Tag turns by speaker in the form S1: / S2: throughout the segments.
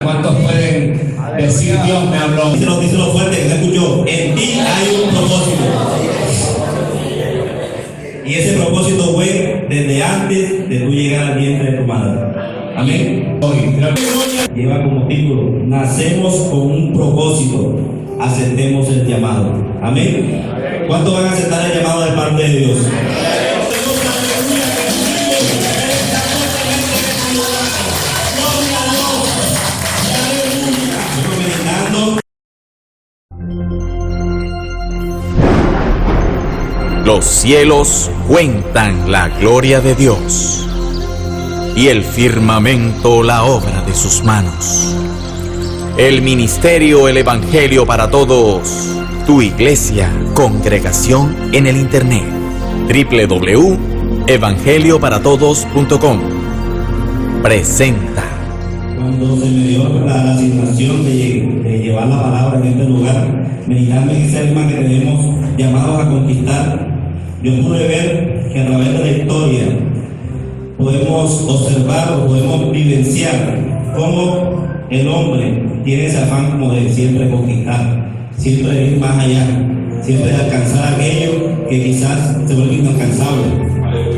S1: ¿Cuántos pueden decir Dios me habló?
S2: Díselo fuerte que se escuchó. En ti hay un propósito. Y ese propósito fue desde antes de tú llegar al vientre de tu madre. Amén. Lleva como título: nacemos con un propósito, aceptemos el llamado. Amén. ¿Cuántos van a aceptar el llamado de parte de Dios?
S3: Los cielos cuentan la gloria de Dios, y el firmamento la obra de sus manos. El ministerio, el Evangelio para Todos, tu iglesia, congregación en el internet, www.evangelioparatodos.com, presenta.
S2: Cuando se me dio la asignación de llevar la palabra en este lugar, meditarme en ese alma que tenemos llamados a conquistar, yo pude ver que a través de la historia podemos observar o podemos vivenciar cómo el hombre tiene ese afán como de siempre conquistar, siempre de ir más allá, siempre de alcanzar aquello que quizás se vuelve inalcanzable.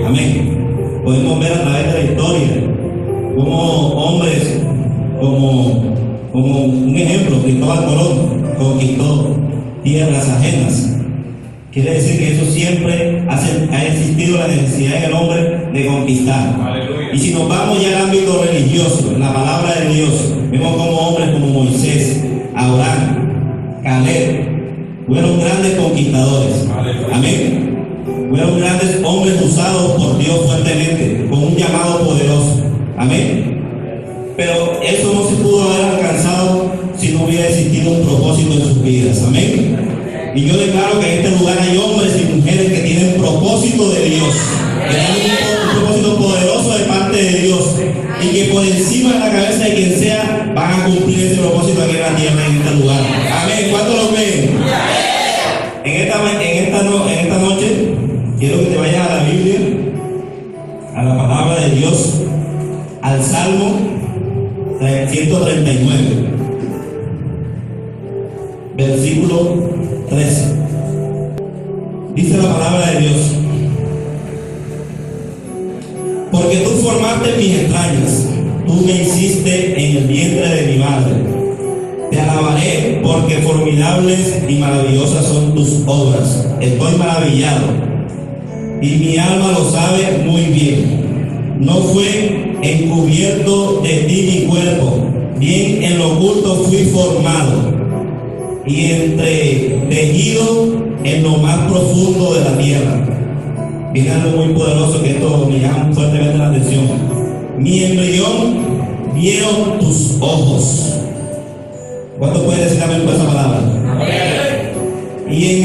S2: Amén. Podemos ver a través de la historia cómo hombres como un ejemplo, Cristóbal Colón conquistó tierras ajenas. Quiere decir que eso siempre ha existido la necesidad en el hombre de conquistar. Aleluya. Y si nos vamos ya al ámbito religioso, en la palabra de Dios, vemos como hombres como Moisés, Abraham, Caleb, fueron grandes conquistadores. Aleluya. Amén. Fueron grandes hombres usados por Dios fuertemente, con un llamado poderoso. Amén. Pero eso no se pudo haber alcanzado si no hubiera existido un propósito en sus vidas. Amén. Y yo declaro que en este lugar hay hombres y mujeres que tienen propósito de Dios, que tienen un propósito poderoso de parte de Dios, y que por encima de la cabeza de quien sea van a cumplir ese propósito aquí en la tierra, en este lugar. Amén. ¿Cuántos lo creen? En esta noche quiero que te vayas a la Biblia, a la palabra de Dios, al Salmo 139, versículo 13. Dice la palabra de Dios: porque tú formaste mis entrañas, tú me hiciste en el vientre de mi madre. Te alabaré porque formidables y maravillosas son tus obras. Estoy maravillado y mi alma lo sabe muy bien. No fue encubierto de ti mi cuerpo, bien en lo oculto fui formado y entretejido en lo más profundo de la tierra. Viene algo muy poderoso que esto me llama fuertemente la atención. Mi embrión vieron tus ojos. ¿Cuánto puede decir amén por esa palabra? Amén. Y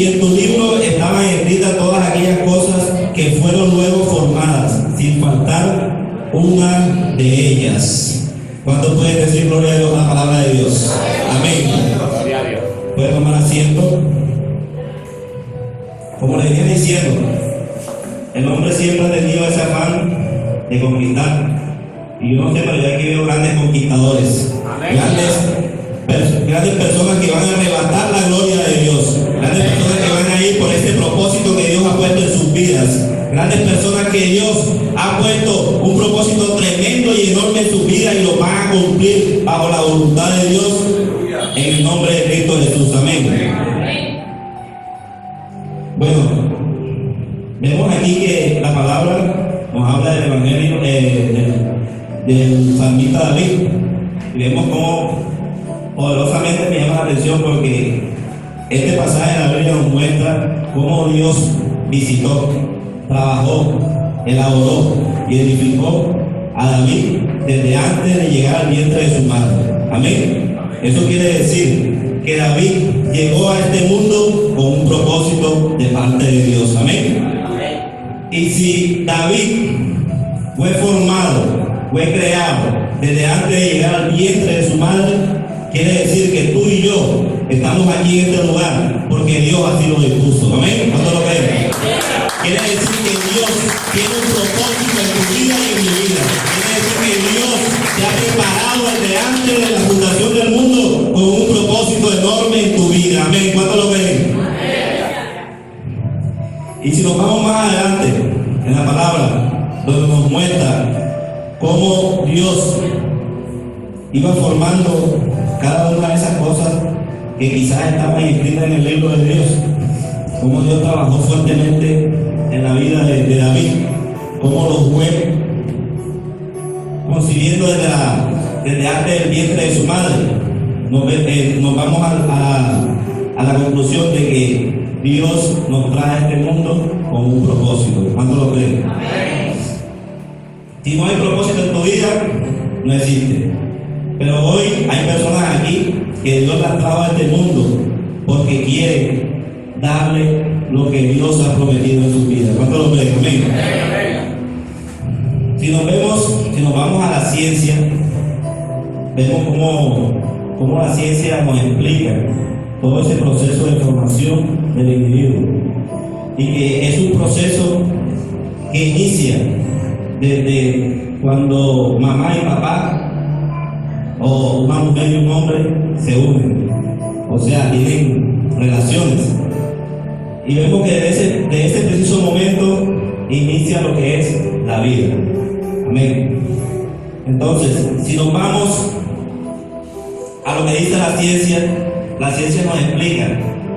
S2: en tu libro estaban escritas todas aquellas cosas que fueron luego formadas, sin faltar una de ellas. ¿Cuánto pueden decir gloria a Dios, la palabra de Dios? Amén. Pueden tomar asiento. Como les venía diciendo, el hombre siempre ha tenido ese afán de conquistar. Y yo no sé, pero yo aquí veo grandes conquistadores. Grandes personas que van a arrebatar la gloria de Dios. Grandes personas que van a ir por este propósito que Dios ha puesto en sus vidas. Grandes personas que Dios ha puesto un propósito tremendo y enorme en sus vidas y lo van a cumplir bajo la voluntad de Dios en el nombre de Cristo Jesús. Amén. Bueno, vemos aquí que la palabra nos habla del evangelio del salmista David, y vemos cómo poderosamente me llama la atención porque este pasaje de la Biblia nos muestra cómo Dios visitó, trabajó, elaboró y edificó a David desde antes de llegar al vientre de su madre. Amén. Eso quiere decir que David llegó a este mundo con un propósito de parte de Dios. Amén. Y si David fue formado, fue creado desde antes de llegar al vientre de su madre, quiere decir que tú y yo estamos aquí en este lugar porque Dios así lo dispuso. Amén. ¿Cuánto lo creen? Quiere decir que Dios tiene un propósito en tu vida y en mi vida. Quiere decir que Dios te ha preparado desde antes de la fundación del mundo con un propósito enorme en tu vida. Amén. ¿Cuántos lo creen? Y si nos vamos más adelante en la palabra, donde nos muestra cómo Dios iba formando cada una de esas cosas que quizás estaban escritas en el libro de Dios, cómo Dios trabajó fuertemente en la vida de David, cómo lo fue concibiendo desde antes del vientre de su madre. Nos vamos a la conclusión de que Dios nos trae a este mundo con un propósito. ¿Cuánto lo creen? Si no hay propósito en tu vida, no existe. Pero hoy hay personas aquí que Dios las trajo a este mundo porque quiere darle lo que Dios ha prometido en su vida. ¿Cuánto lo creen? Amén. Si nos vamos a la ciencia, vemos cómo la ciencia nos explica todo ese proceso de formación del individuo, y que es un proceso que inicia desde cuando mamá y papá, o una mujer y un hombre, se unen, o sea, tienen relaciones, y vemos que de ese preciso momento inicia lo que es la vida. Amén. Entonces, si nos vamos a lo que dice la ciencia nos explica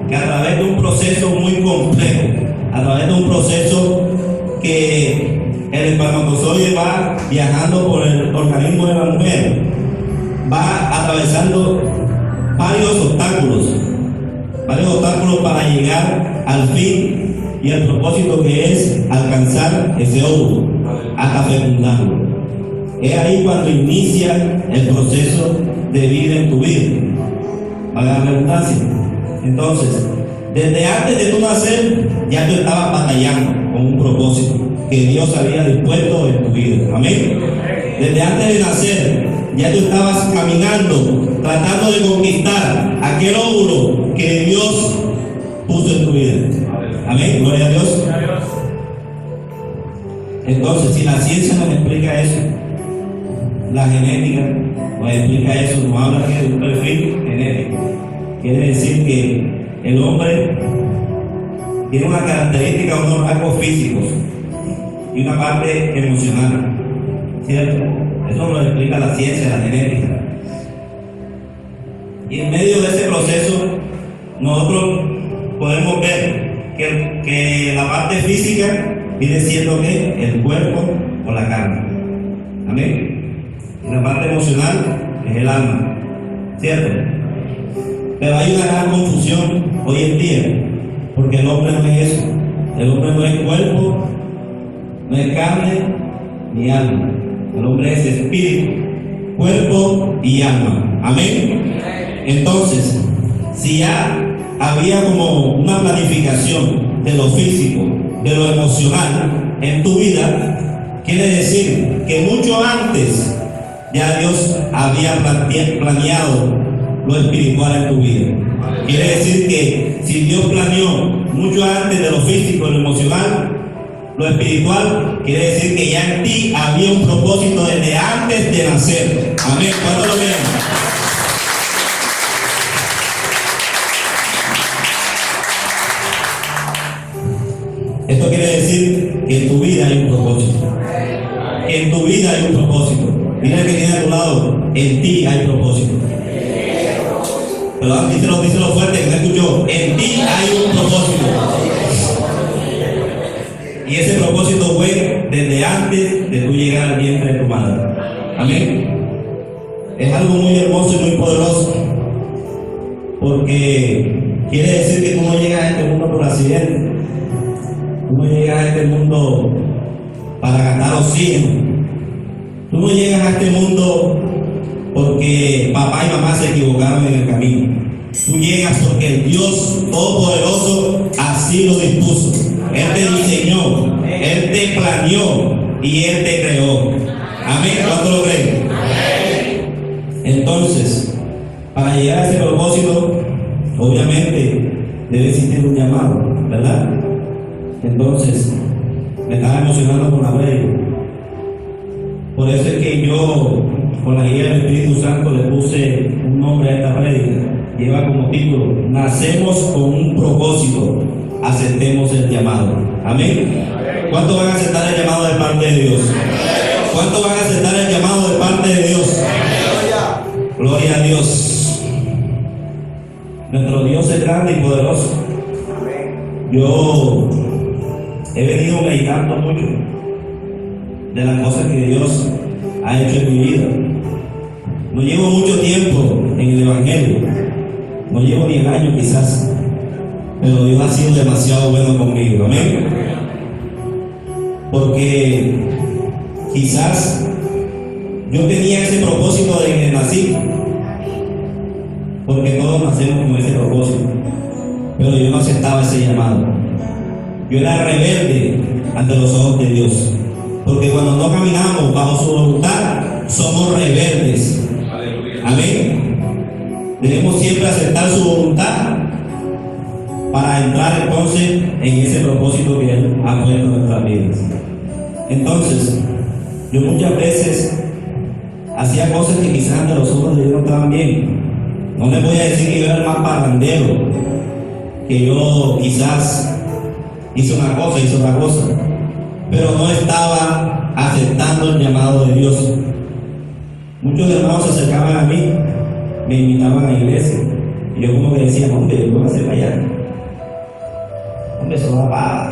S2: que a través de un proceso muy complejo, a través de un proceso que el espermatozoide va viajando por el organismo de la mujer, va atravesando varios obstáculos para llegar al fin y al propósito, que es alcanzar ese óvulo hasta fecundarlo. Es ahí cuando inicia el proceso de vida en tu vida, para la redundancia. Entonces, desde antes de tu nacer, ya tú estabas batallando con un propósito que Dios había dispuesto en tu vida. Amén. Desde antes de nacer, ya tú estabas caminando, tratando de conquistar aquel óvulo que Dios puso en tu vida. Amén. Gloria a Dios. Entonces, si la ciencia nos explica eso, la genética nos explica eso, nos habla aquí de un perfil genético. Quiere decir que el hombre tiene una característica, unos rasgos físicos y una parte emocional, ¿cierto? Eso lo explica la ciencia, la genética. Y en medio de ese proceso, nosotros podemos ver que la parte física viene siendo ¿qué? El cuerpo o la carne. Amén. Y la parte emocional es el alma, ¿cierto? Pero hay una gran confusión hoy en día, porque el hombre no es eso. El hombre no es cuerpo, no es carne ni alma. El hombre es espíritu, cuerpo y alma. Amén. Entonces, si ya había como una planificación de lo físico, de lo emocional en tu vida, quiere decir que mucho antes ya Dios había planeado lo espiritual en tu vida. Quiere decir que si Dios planeó mucho antes de lo físico, lo emocional, lo espiritual, quiere decir que ya en ti había un propósito desde antes de nacer. Amén. ¿Cuánto lo creen? Esto quiere decir que en tu vida hay un propósito. Que en tu vida hay un propósito. Mira el que tiene a tu lado, en ti hay propósito. Pero díselo fuerte, que no escuchó. En ti hay un propósito. Y ese propósito fue desde antes de tú llegar al vientre de tu madre. Amén. Es algo muy hermoso y muy poderoso, porque quiere decir que tú no llegas a este mundo por accidente. Tú no llegas a este mundo para gastar oxígeno. Tú no llegas a este mundo porque papá y mamá se equivocaron en el camino. Tú llegas porque el Dios Todopoderoso así lo dispuso. Él te diseñó, Él te planeó y Él te creó. Amén. ¿Cuánto lo creen? Entonces, para llegar a ese propósito, obviamente debe existir un llamado, ¿verdad? Entonces, me estaba emocionando con la prédica. Por eso es que yo con la guía del Espíritu Santo, le puse un nombre a esta prédica. Lleva como título: Nacemos con un propósito, aceptemos el llamado. Amén. ¿Cuántos van a aceptar el llamado de parte de Dios? ¿Cuántos van a aceptar el llamado de parte de Dios? Gloria a Dios. Nuestro Dios es grande y poderoso. Yo he venido meditando mucho de las cosas que Dios ha hecho en mi vida. No llevo mucho tiempo en el Evangelio, no llevo ni el año quizás, pero Dios ha sido demasiado bueno conmigo. Amén. Porque quizás yo tenía ese propósito de que nací, porque todos nacemos con ese propósito, pero yo no aceptaba ese llamado. Yo era rebelde ante los ojos de Dios, porque cuando no caminamos bajo su voluntad, somos rebeldes. Amén. Debemos siempre aceptar su voluntad para entrar entonces en ese propósito que Él ha puesto en nuestras vidas. Entonces, yo muchas veces hacía cosas que quizás ante los ojos de Dios no estaban bien. No les voy a decir que yo era el más parrandero, que yo quizás hice una cosa, hice otra cosa, pero no estaba aceptando el llamado de Dios. Muchos hermanos se acercaban a mí, me invitaban a la iglesia, y yo como que decía: hombre, yo voy a hacer para allá. Hombre, eso va para.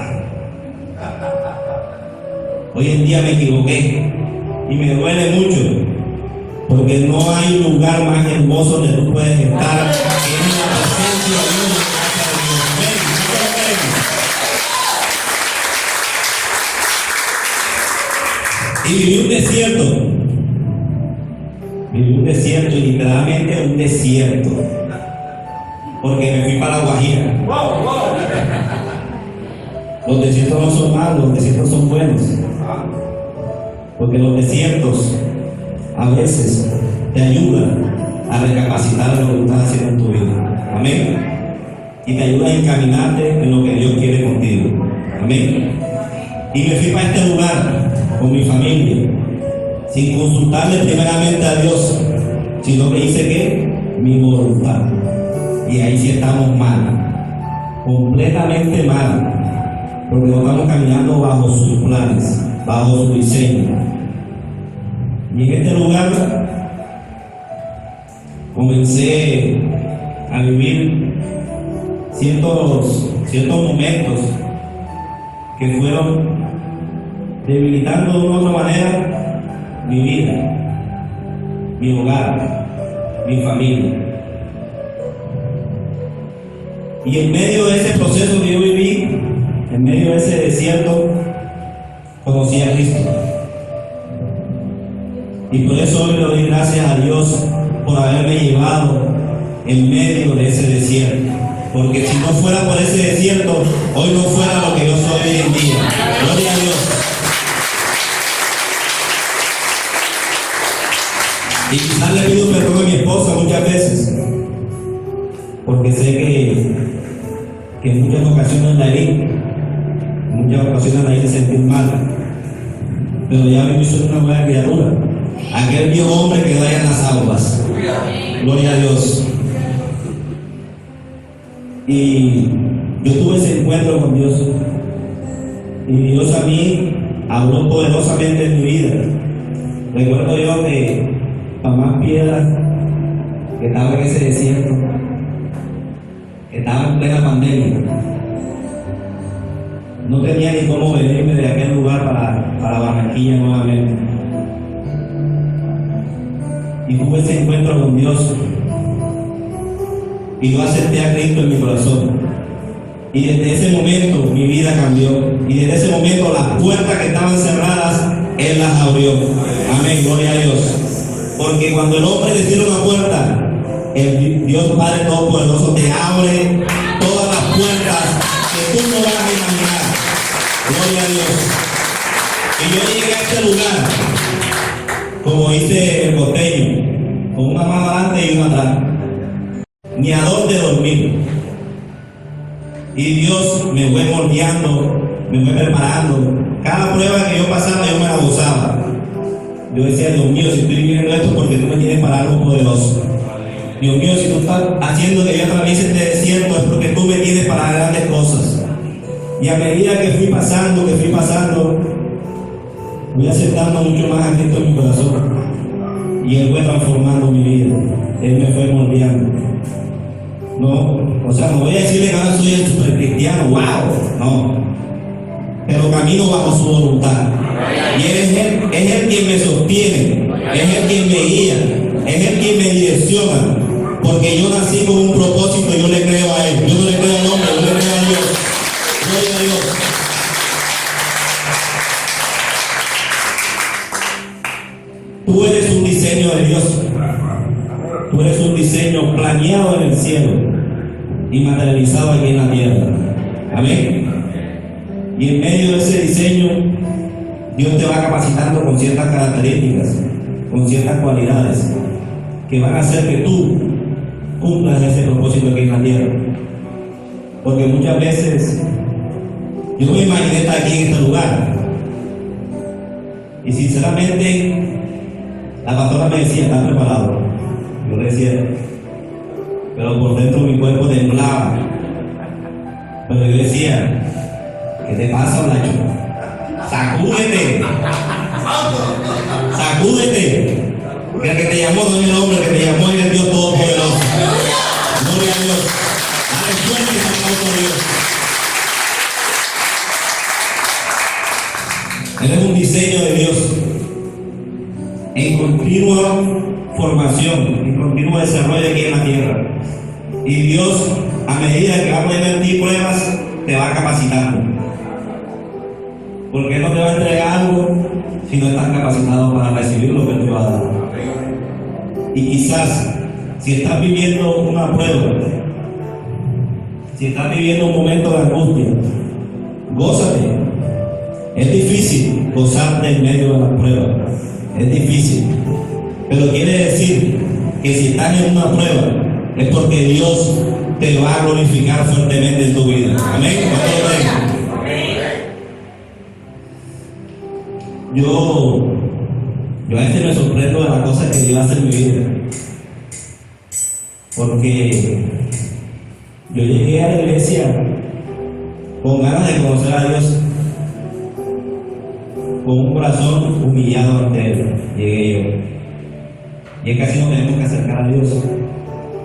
S2: Hoy en día me equivoqué y me duele mucho, porque no hay lugar más hermoso donde tú puedes estar que en la presencia de Dios, en la casa de Dios. Amén. Y viví un desierto. Viví un desierto, y literalmente un desierto, porque me fui para la Guajira. Los desiertos no son malos, los desiertos son buenos, porque los desiertos a veces te ayudan a recapacitar lo que tú estás haciendo en tu vida. Amén. Y te ayuda a encaminarte en lo que Dios quiere contigo. Amén. Y me fui para este lugar con mi familia, sin consultarle primeramente a Dios, sino que hice ¿qué? Mi voluntad. Y ahí sí estamos mal, completamente mal, porque no estamos caminando bajo sus planes, bajo su diseño. Y en este lugar comencé a vivir ciertos momentos que fueron debilitando de una u otra manera mi vida, mi hogar, mi familia. Y en medio de ese proceso que yo viví, en medio de ese desierto, conocí a Cristo. Y por eso hoy le doy gracias a Dios por haberme llevado en medio de ese desierto. Porque si no fuera por ese desierto, hoy no fuera lo que yo soy hoy en día. Gloria a Dios. Y quizás le pido perdón a mi esposa muchas veces, porque sé que en muchas ocasiones la herí, en muchas ocasiones la hice sentir mal, pero ya me hizo una nueva criatura. Aquel viejo hombre quedó allá en las aguas. Gloria a Dios. Y yo tuve ese encuentro con Dios, y Dios a mí habló poderosamente en mi vida. Recuerdo yo que para más piedras, que estaba en ese desierto, que estaba en plena pandemia, no tenía ni cómo venirme de aquel lugar para Barranquilla nuevamente. Y tuve ese encuentro con Dios, y yo acepté a Cristo en mi corazón. Y desde ese momento mi vida cambió, y desde ese momento las puertas que estaban cerradas, Él las abrió. Amén, gloria a Dios. Porque cuando el hombre le cierra una puerta, el Dios Padre Todopoderoso te abre todas las puertas que tú no vas a imaginar. Gloria a Dios. Y yo llegué a este lugar, como dice el costeño, con una mano adelante y una atrás, ni a dónde dormir. Y Dios me fue moldeando, me fue preparando. Cada prueba que yo pasaba, yo me la gozaba. Yo decía, Dios mío, si estoy viviendo esto, porque tú me tienes para algo poderoso. Dios mío, si tú estás haciendo que yo atraviese este desierto, es porque tú me tienes para grandes cosas. Y a medida que fui pasando, voy aceptando mucho más a Cristo en mi corazón. Y Él fue transformando mi vida. Él me fue moldeando. No, o sea, no voy a decirle que ahora soy el super cristiano, wow, no. Pero camino bajo su voluntad. Y es Él quien me sostiene, es Él quien me guía, es Él quien me direcciona. Porque yo nací con un propósito y yo le creo a Él. Yo no le creo al hombre, yo le creo a Dios. Gloria a Dios. Tú eres un diseño de Dios. Tú eres un diseño planeado en el cielo y materializado aquí en la tierra. Amén. Y en medio de ese diseño, Dios te va capacitando con ciertas características, con ciertas cualidades que van a hacer que tú cumplas ese propósito aquí en la tierra. Porque muchas veces yo no me imaginé estar aquí en este lugar. Y sinceramente, la pastora me decía, ¿estás preparado? Yo le decía, pero por dentro mi cuerpo temblaba. Pero yo decía, ¿qué te pasa, Blacho? Sacúdete. Sacúdete. Que el que te llamó no es el hombre, que te llamó es el Dios Todopoderoso. Gloria a Dios. Dale fuerte ese aplauso a Dios. Él es un diseño de Dios en continua formación, en continuo desarrollo aquí en la tierra. Y Dios, a medida que va poniendo en ti pruebas, te va capacitando. Porque Él no te va a entregar algo si no estás capacitado para recibir lo que Él te va a dar. Y quizás, si estás viviendo una prueba, si estás viviendo un momento de angustia, gózate. Es difícil gozarte en medio de la prueba. Es difícil. Pero quiere decir que si estás en una prueba, es porque Dios te va a glorificar fuertemente en tu vida. Amén. Yo a veces me sorprendo de las cosas que Dios hace en mi vida. Porque yo llegué a la iglesia con ganas de conocer a Dios, con un corazón humillado ante Él. Llegué yo. Y es que así nos tenemos que acercar a Dios,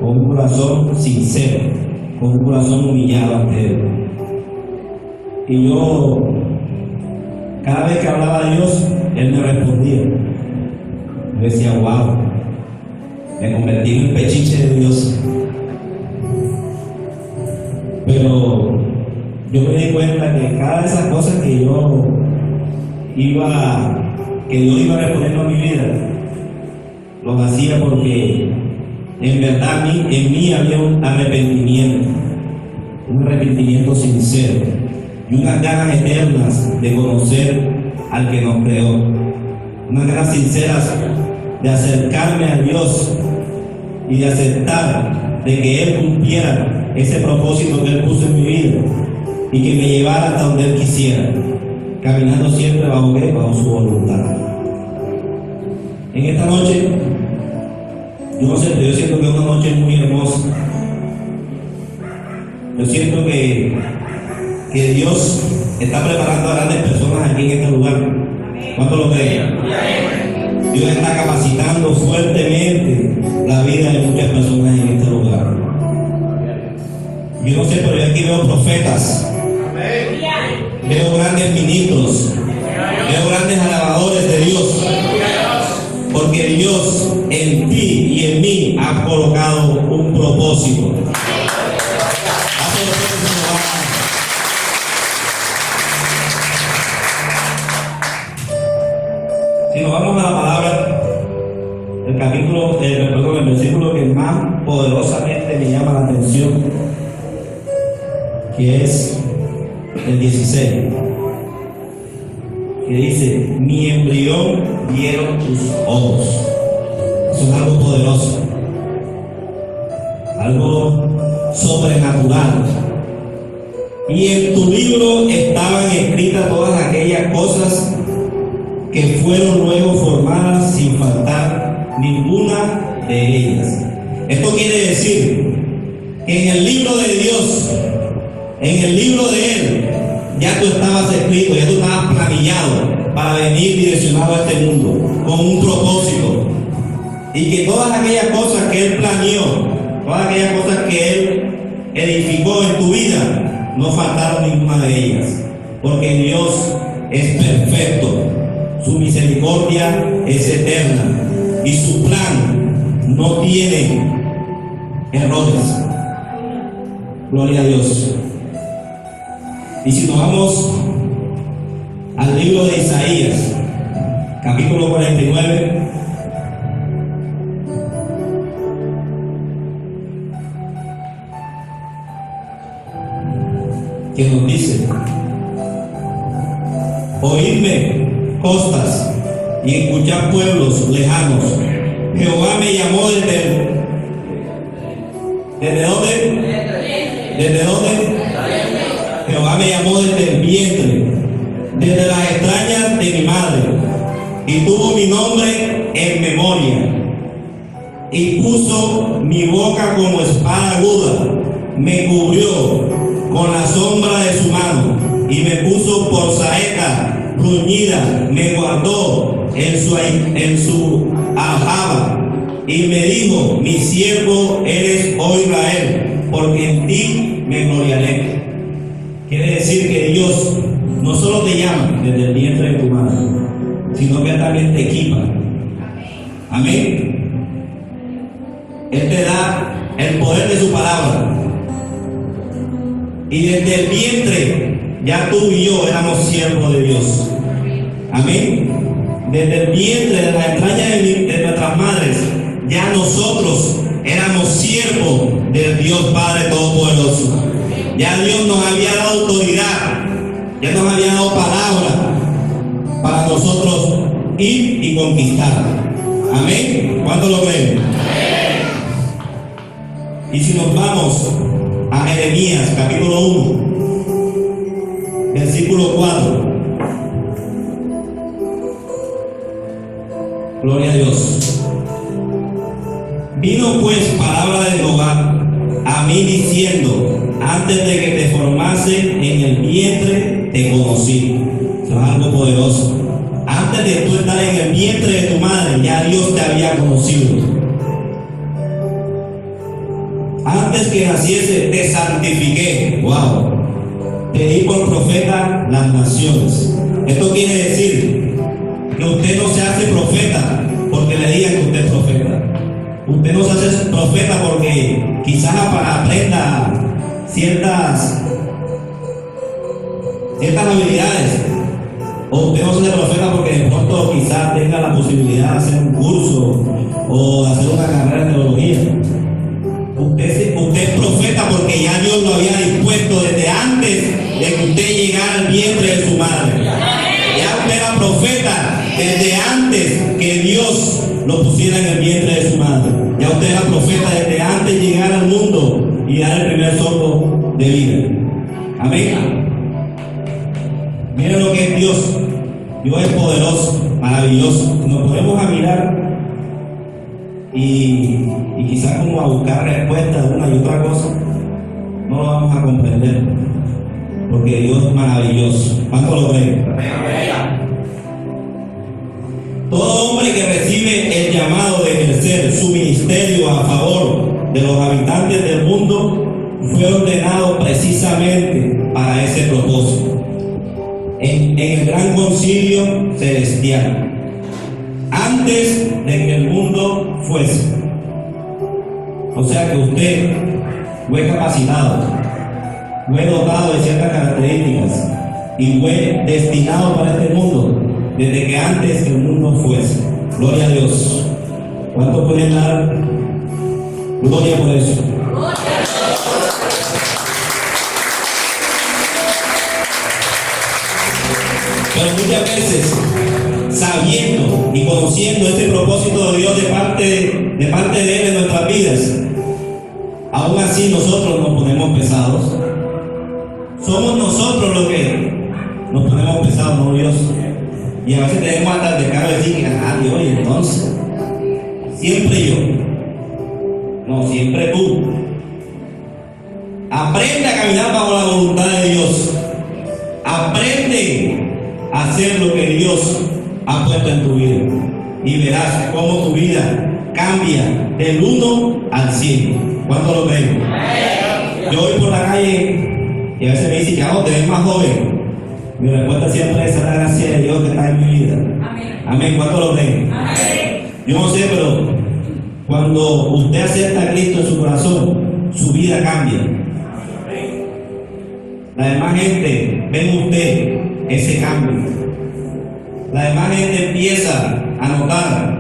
S2: con un corazón sincero, con un corazón humillado ante Él. Y yo, cada vez que hablaba a Dios, Él me respondía. Yo decía, wow, me convertí en el pechiche de Dios. Pero yo me di cuenta que cada de esas cosas que Dios iba a responder a mi vida, lo hacía porque en verdad en mí había un arrepentimiento sincero y unas ganas eternas de conocer al que nos creó, unas ganas sinceras de acercarme a Dios y de aceptar de que Él cumpliera ese propósito que Él puso en mi vida y que me llevara hasta donde Él quisiera, caminando siempre bajo su voluntad. En esta noche, yo no sé, yo siento que es una noche muy hermosa. Yo siento que Dios está preparando a grandes personas aquí en este lugar. ¿Cuánto lo creen? Dios está capacitando fuertemente la vida de muchas personas en este lugar. Yo no sé, pero yo aquí veo profetas, veo grandes ministros, veo grandes alabadores de Dios, porque Dios en ti y en mí ha colocado un propósito. Si nos vamos a la palabra, el versículo que más poderosamente me llama la atención, que es el 16, que dice: mi embrión vieron tus ojos. Eso es algo poderoso, algo sobrenatural. Y en tu libro estaban escritas todas aquellas cosas que fueron luego formadas sin faltar ninguna de ellas. Esto quiere decir que en el libro de Dios, en el libro de Él, ya tú estabas escrito, ya tú estabas planillado para venir direccionado a este mundo con un propósito. Y que todas aquellas cosas que Él planeó, todas aquellas cosas que Él edificó en tu vida, no faltaron ninguna de ellas. Porque Dios es perfecto, su misericordia es eterna y su plan no tiene errores. Gloria a Dios. Y si nos vamos al libro de Isaías, capítulo 49, que nos dice: oídme, costas, y escuchad, pueblos lejanos. Jehová me llamó ¿desde dónde? ¿Desde dónde? Jehová me llamó desde el vientre, desde las extrañas de mi madre, y tuvo mi nombre en memoria, y puso mi boca como espada aguda, me cubrió con la sombra de su mano, y me puso por saeta bruñida, me guardó en su aljaba, y me dijo: mi siervo eres, oh Israel, porque en ti me gloriaré. Quiere decir que Dios no solo te llama desde el vientre de tu madre, sino que también te equipa. Amén. Él te da el poder de su palabra. Y desde el vientre ya tú y yo éramos siervos de Dios. Amén. Desde el vientre, de la entraña de nuestras madres, ya nosotros éramos siervos del Dios Padre Todopoderoso. Ya Dios nos había dado autoridad, ya nos había dado palabra para nosotros ir y conquistar. Amén. ¿Cuánto lo creen? Y si nos vamos a Jeremías capítulo 1, versículo 4. Gloria a Dios. Vino pues palabra de Jehová a mí diciendo: antes de que te formase en el vientre te conocí. Eso es algo poderoso. Antes de tú estar en el vientre de tu madre, ya Dios te había conocido. Antes que naciese te santifiqué. Wow. Te di por profeta las naciones. Esto quiere decir que usted no se hace profeta porque le digan que usted es profeta. Usted no se hace profeta porque quizás aprenda ciertas habilidades. O usted no se hace profeta porque de pronto quizás tenga la posibilidad de hacer un curso o de hacer una carrera de teología. Usted es profeta porque ya Dios lo había dispuesto desde antes de que usted llegara al vientre de su madre. Ya usted era profeta desde antes que Dios lo pusiera en el vientre de su madre. Ya usted era profeta desde antes de llegar al mundo y dar el primer soplo de vida. Amén. Miren lo que es Dios. Dios es poderoso, maravilloso. Nos podemos a mirar y quizás como a buscar respuestas de una y otra cosa, no lo vamos a comprender, porque Dios es maravilloso. ¿Cuánto lo creen? Todo hombre que recibe el llamado de ejercer su ministerio a favor de los habitantes del mundo fue ordenado precisamente para ese propósito en el gran concilio celestial, antes de que el mundo fuese. O sea que usted fue capacitado, fue dotado de ciertas características y fue destinado para este mundo desde que antes que el mundo fuese. Gloria a Dios. ¿Cuánto pueden dar gloria por eso? Pero muchas veces, sabiendo y conociendo este propósito de Dios de parte de Él en nuestras vidas, aún así nosotros nos ponemos pesados. Somos nosotros los que nos ponemos pesados, no Dios. Y a veces tenemos hasta el descaro de decir que, Dios, y entonces, siempre yo. No, siempre tú. Aprende a caminar bajo la voluntad de Dios. Aprende a hacer lo que Dios ha puesto en tu vida. Y verás cómo tu vida cambia del 1 al 100. ¿Cuánto lo creen? Yo voy por la calle y a veces me dicen, ya te ves más joven. Mi respuesta siempre es la gracia de Dios que está en mi vida. Amén. ¿Cuánto lo creen? Yo no sé, pero cuando usted acepta a Cristo en su corazón, su vida cambia. La demás gente ve en usted ese cambio. La demás gente empieza a notar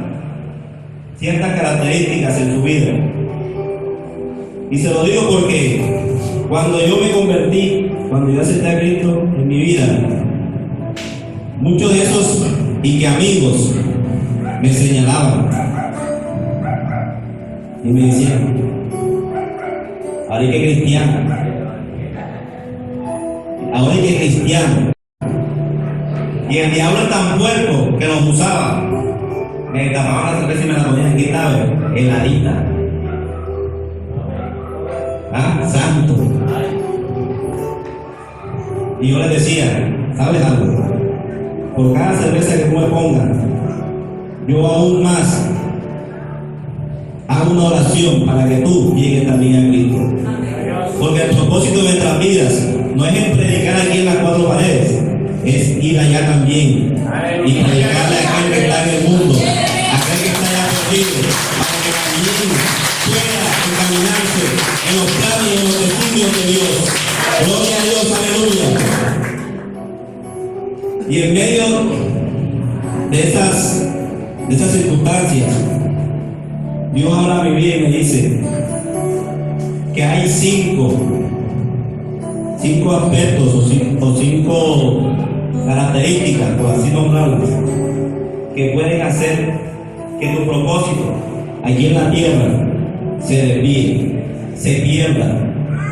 S2: ciertas características en su vida. Y se lo digo porque cuando yo me convertí, cuando yo acepté a Cristo en mi vida, muchos de esos y que amigos me señalaban y me decían, ahora hay que cristiano, ahora hay que cristiano. Y el diablo es tan puerco que nos usaba. Me tapaban la cerveza y me la ponían aquí, ¿sabes? Heladita. Santo. Y yo les decía, ¿sabes algo? Por cada cerveza que tú me pongas, yo aún más hago una oración para que tú llegues también a Cristo. Porque el propósito de nuestras vidas no es en predicar aquí en las cuatro paredes, es ir allá también y predicarle a aquel que está en el mundo, a aquel que está allá perdido, para que también pueda encaminarse en los planes y en los designios de Dios. Gloria a Dios, aleluya. Y en medio de esas circunstancias, Dios habla a mi vida y me dice que hay cinco aspectos o cinco características, por así nombrarlas, que pueden hacer que tu propósito aquí en la tierra se desvíe, se pierda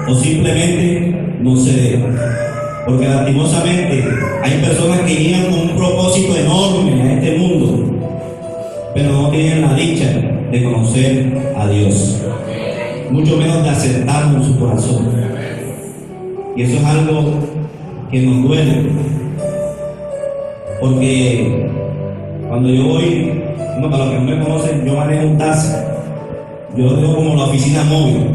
S2: o simplemente no se dé. Porque lastimosamente hay personas que llegan con un propósito enorme a este mundo, pero no tienen la dicha de conocer a Dios, mucho menos de aceptarlo en su corazón. Y eso es algo que nos duele, porque cuando yo voy, para los que no me conocen, yo manejo un taxi, yo lo tengo como la oficina móvil.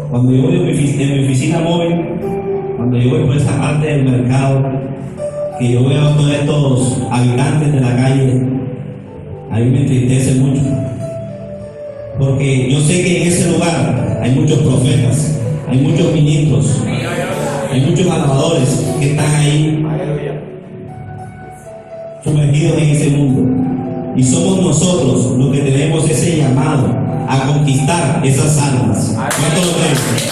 S2: Cuando yo voy en mi oficina móvil, cuando yo voy por esa parte del mercado, que yo veo a todos estos habitantes de la calle, a mí me entristece mucho, porque yo sé que en ese lugar hay muchos profetas, hay muchos ministros, hay muchos alabadores que están ahí sumergidos en ese mundo, y somos nosotros los que tenemos ese llamado a conquistar esas almas. ¿Cuánto lo creen?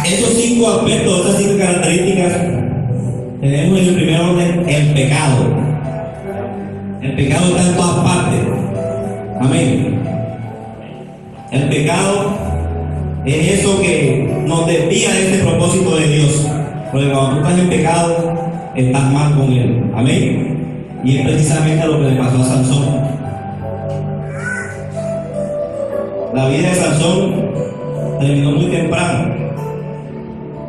S2: Esos cinco aspectos, esas cinco características, tenemos en el primer orden el pecado. El pecado está en todas partes. Amén. El pecado es eso que nos desvía de ese propósito de Dios. Porque cuando tú estás en pecado, estás mal con Él. Amén. Y es precisamente lo que le pasó a Sansón. La vida de Sansón terminó muy temprano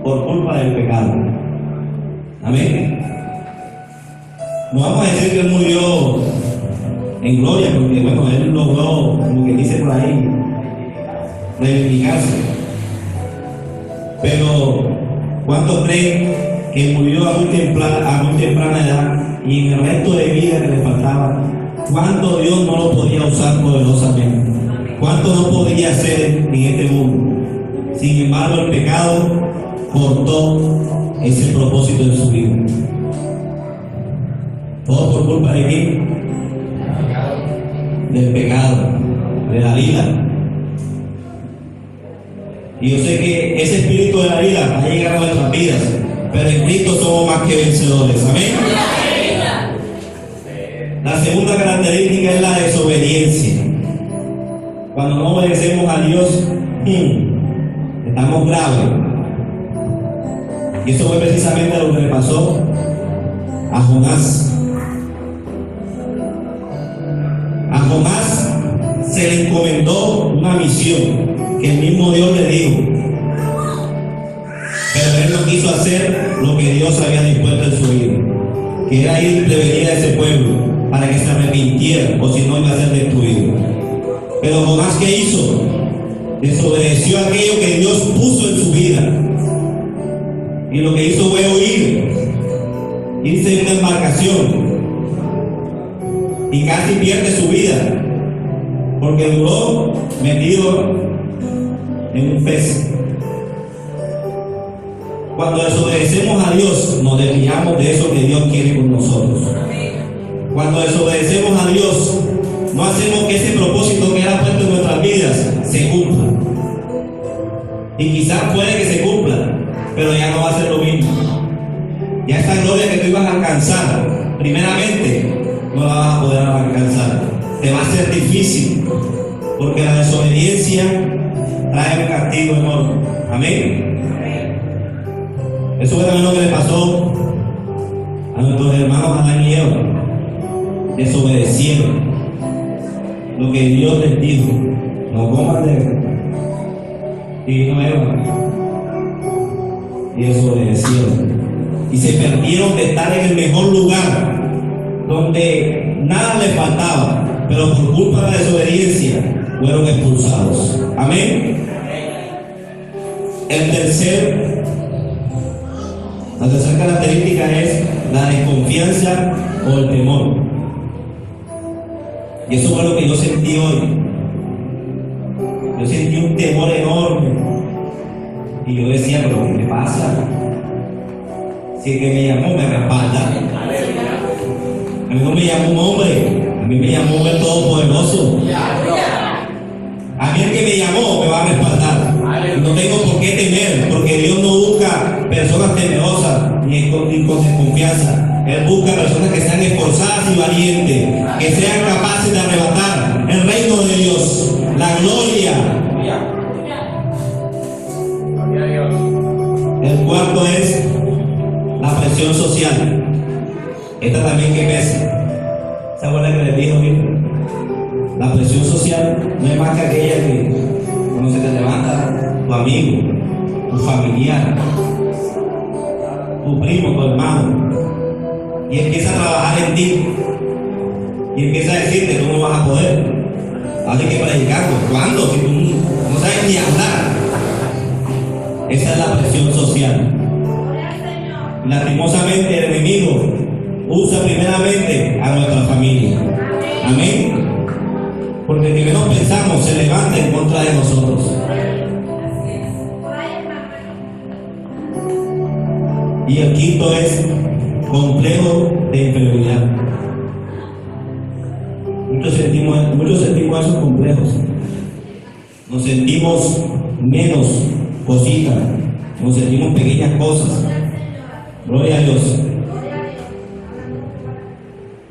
S2: por culpa del pecado. Amén. No vamos a decir que él murió en gloria, porque bueno, él logró, como que dice por ahí, reivindicarse. Pero ¿cuántos creen que murió a muy temprana edad y en el resto de vida que le faltaba, cuánto Dios no lo podía usar poderosamente? ¿Cuánto no podría hacer en este mundo? Sin embargo, el pecado cortó ese propósito en su vida. Todo por culpa de quién? Del pecado, de la vida. Y yo sé que ese espíritu de la vida va a llegar a nuestras vidas, pero en Cristo somos más que vencedores. Amén. La segunda característica es la desobediencia. Cuando no obedecemos a Dios, estamos graves. Y eso fue precisamente lo que le pasó a Jonás. A Jonás se le encomendó una misión que el mismo Dios le dijo, pero él no quiso hacer lo que Dios había dispuesto en su vida, que era ir y prevenir a ese pueblo para que se arrepintiera, o si no iba a ser destruido. Pero Jonás, ¿qué hizo? Desobedeció aquello que Dios puso en su vida, y lo que hizo fue irse en una embarcación, y casi pierde su vida porque duró metido en un pez. Cuando desobedecemos a Dios, nos desviamos de eso que Dios quiere con nosotros. Cuando desobedecemos a Dios, no hacemos que ese propósito que Él ha puesto en nuestras vidas se cumpla. Y quizás puede que se cumpla, pero ya no va a ser lo mismo. Ya esa gloria que tú ibas a alcanzar, primeramente, no la vas a poder alcanzar. Te va a ser difícil, porque la desobediencia trae un castigo enorme. Amén. Eso fue también lo que le pasó a nuestros hermanos Adán y Eva. Desobedecieron lo que Dios les dijo. No coman de... Y no Eva. Y desobedecieron. Y se perdieron de estar en el mejor lugar, donde nada les faltaba, pero por culpa de la desobediencia fueron expulsados. Amén. La tercera característica es la desconfianza o el temor. Y eso fue lo que yo sentí hoy. Yo sentí un temor enorme. Y yo decía, pero ¿qué me pasa? Si el que me llamó me respalda. A mí no me llamó un hombre, a mí me llamó un hombre todopoderoso. A mí el que me llamó me va a respaldar. No tengo por qué temer, porque Dios no busca personas temerosas ni con desconfianza. Él busca personas que sean esforzadas y valientes, que sean capaces de arrebatar el reino de Dios, la gloria. El cuarto es la presión social. Esta también que pesa. ¿Se acuerdan que les dijo bien? La presión social no es más que aquella que cuando se te levanta tu amigo, tu familiar, tu primo, tu hermano, y empieza a trabajar en ti, y empieza a decirte tú no vas a poder. Hay que predicarlo. ¿Cuándo? Si tú no sabes ni hablar. Esa es la presión social. Lastimosamente el enemigo usa primeramente a nuestra familia. Amén. Porque el que menos pensamos se levanta en contra de nosotros. Y el quinto es complejo de inferioridad. Muchos sentimos esos complejos. Nos sentimos menos cositas, nos sentimos pequeñas cosas. Gloria a Dios.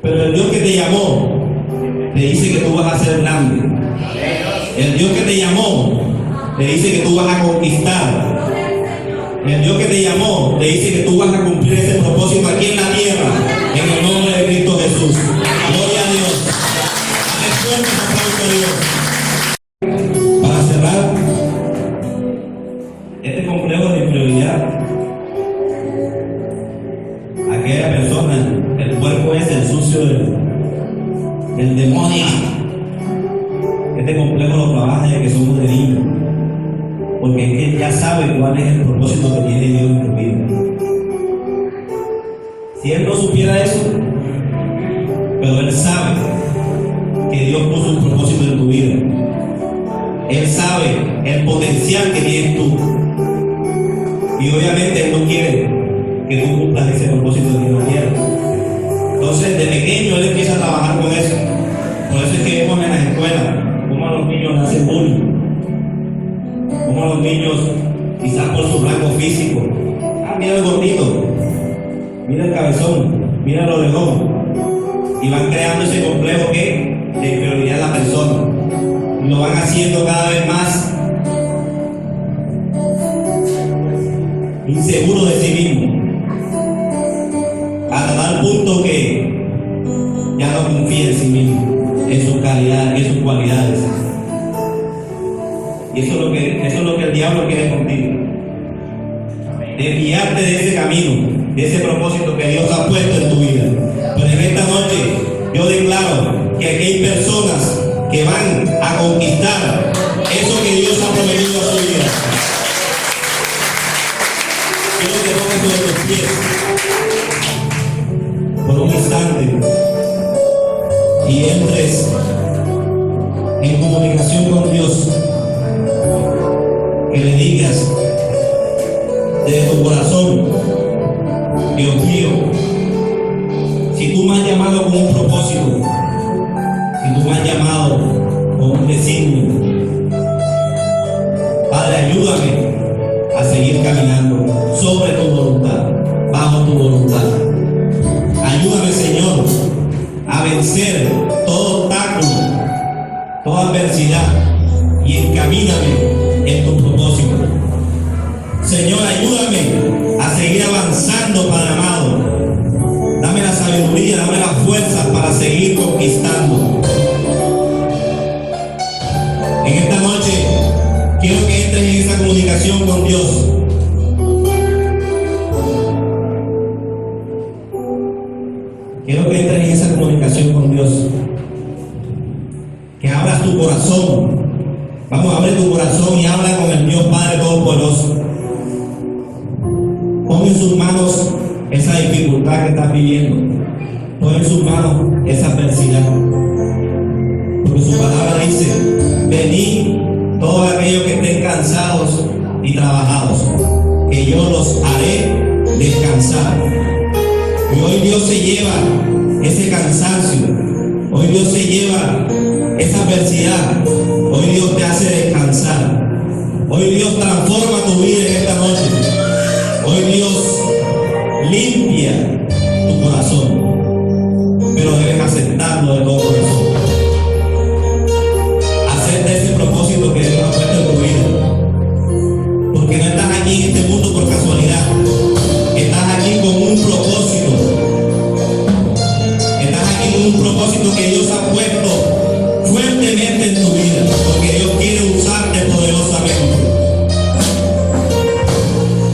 S2: Pero el Dios que te llamó te dice que tú vas a ser grande. El Dios que te llamó te dice que tú vas a conquistar. El Dios que te llamó te dice que tú vas a cumplir ese propósito aquí en la tierra, en el nombre de Cristo Jesús. Gloria a Dios. Dale fuerte ese aplauso a Dios. Para cerrar, este complejo de inferioridad, aquella persona, el cuerpo es el sucio del demonio. Este complejo lo trabaja desde que somos de niños, porque es que él ya sabe cuál es el propósito que tiene Dios en tu vida. Si él no supiera eso, pero él sabe que Dios puso un propósito en tu vida. Él sabe el potencial que tienes tú, y obviamente él no quiere que tú cumplas ese propósito que no quieres. Entonces, de pequeño él empieza a trabajar con eso. Por eso es que vemos en las escuelas cómo a los niños le hacen bullying, cómo a los niños, quizás por su rango físico, mira el gordito, mira el cabezón, mira el orejón, y van creando ese complejo que de inferioridad a la persona, y lo van haciendo cada vez más seguro de sí mismo, hasta tal punto que ya no confía en sí mismo, en sus calidades, en sus cualidades. Y eso es lo que el diablo quiere contigo. Desviarte de ese camino, de ese propósito que Dios ha puesto en tu vida. Pero en esta noche yo declaro que aquí hay personas que van a conquistar eso que Dios ha prometido a su vida. Quiero que pongas sobre tus pies por un instante y entres en comunicación con Dios, que le digas de tu corazón: Dios mío, si tú me has llamado con un propósito, si tú me has llamado con un designio, Padre, ayúdame a seguir caminando sobre tu voluntad, bajo tu voluntad. Ayúdame, Señor, a vencer todo obstáculo, toda adversidad, y encamíname en tu propósito. Señor, ayúdame a seguir avanzando, Padre amado. Dame la sabiduría, dame la fuerza para seguir conquistando. En esta noche quiero que entres en esa comunicación con Dios. Quiero que entres en esa comunicación con Dios. Que abras tu corazón. Vamos a abrir tu corazón y habla con el Dios Padre Todopoderoso. Pon en sus manos esa dificultad que estás viviendo. Pon en sus manos esa adversidad. Porque su palabra dice: venid todos aquellos que estén cansados y trabajados, que yo los haré descansar. Y hoy Dios se lleva ese cansancio. Hoy Dios se lleva esa adversidad. Hoy Dios te hace descansar. Hoy Dios transforma tu vida en esta noche. Hoy Dios limpia tu corazón, pero debes aceptarlo de todo corazón. Acepta ese propósito que Dios ha puesto en tu vida, porque no estás aquí en este mundo por casualidad. Estás aquí con un propósito. Estás aquí con un propósito que Dios ha puesto fuertemente en tu vida, porque Dios quiere usarte poderosamente.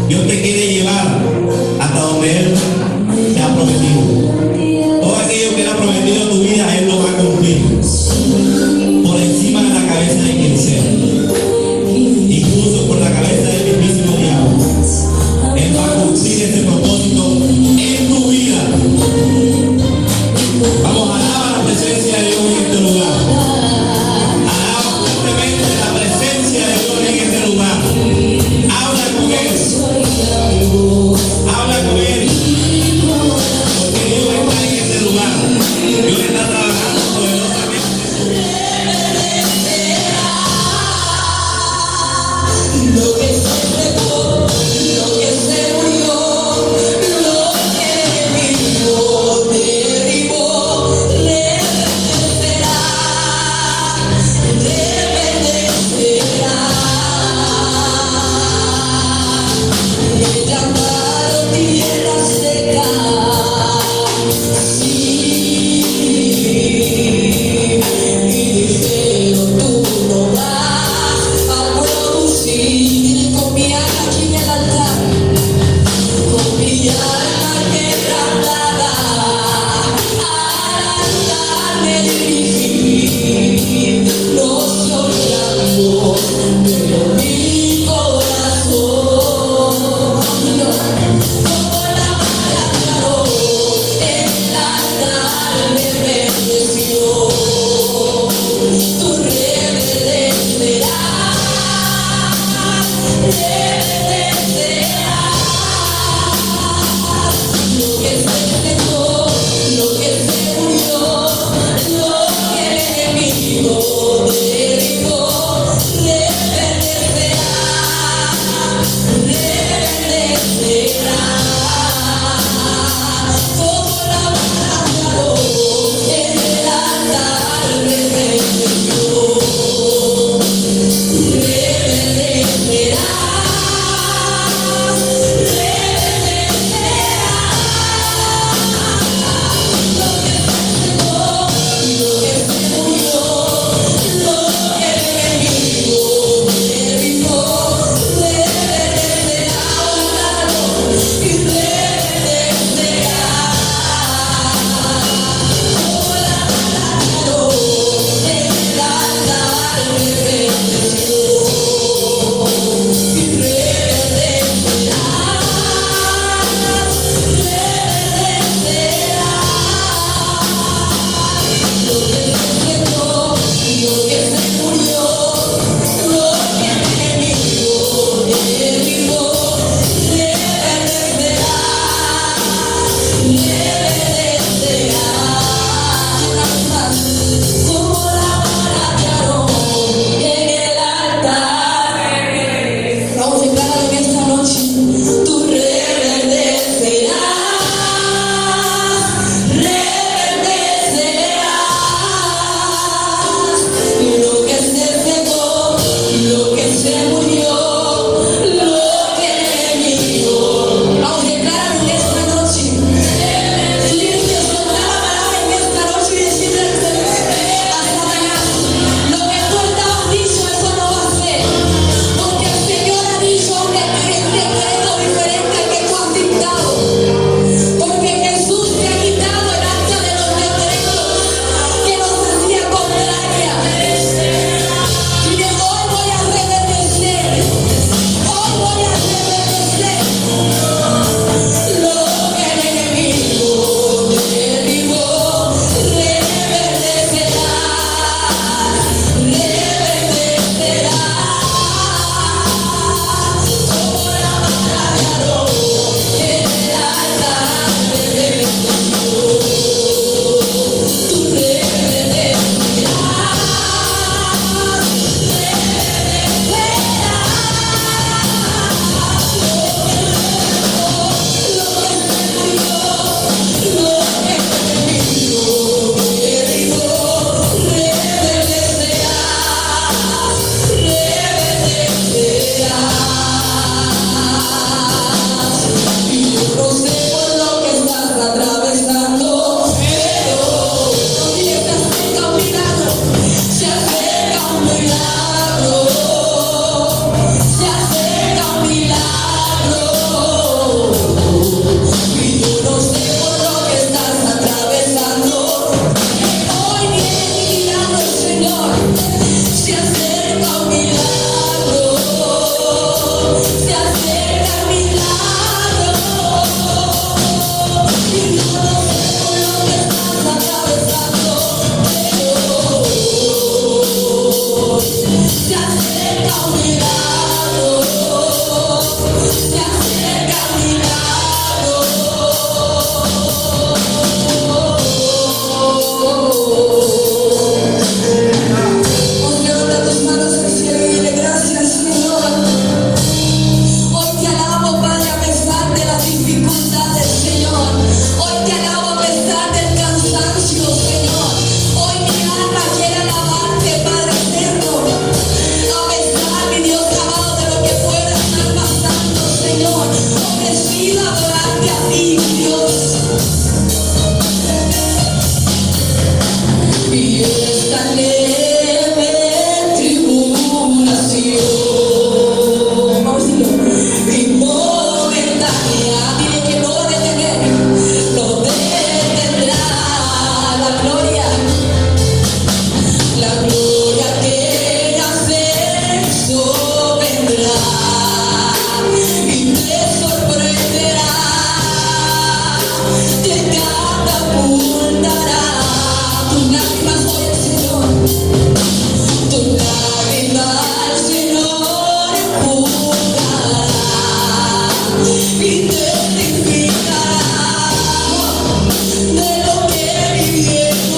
S2: Dios te quiere llevar hasta donde Él te ha prometido. Todo aquello que Él ha prometido en tu vida, Él lo va a cumplir. Por encima de la cabeza de quien sea, incluso por la cabeza del mismísimo diablo. Él va a cumplir ese propósito en tu vida. Vamos a alabar la presencia de Dios en este lugar. Alaba fuertemente la presencia de Dios en este lugar. Habla con Él. Habla con Él. Porque Dios está en este lugar. Dios está trabajando poderosamente.
S4: Lo que se entregó, lo que se murió, lo que vivió, derribó, reverdecerá, le llamaron tierra seca, sí, y dijeron: tú no vas a producir. Con mi alma aquí en el altar, con mi alma quebrantada, al altar me dirigí, no soy algo, pero mi corazón, como la mala claro, el altar me bendeció. Tú reverdecerás, lo que se entregó, lo que se murió, lo que el enemigo derribó, reverdecerá, como la palabra. la gloria que nace vendrá y te sorprenderá, te catapultará. Tus lágrimas hoy el Señor, tus lágrimas el Señor enjugará y testificará de lo que mi viejo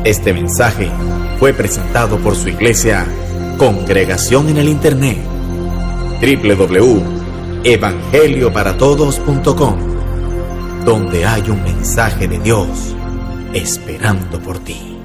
S3: Este mensaje fue presentado por su iglesia Congregación en el Internet, www.evangelioparatodos.com, donde hay un mensaje de Dios esperando por ti.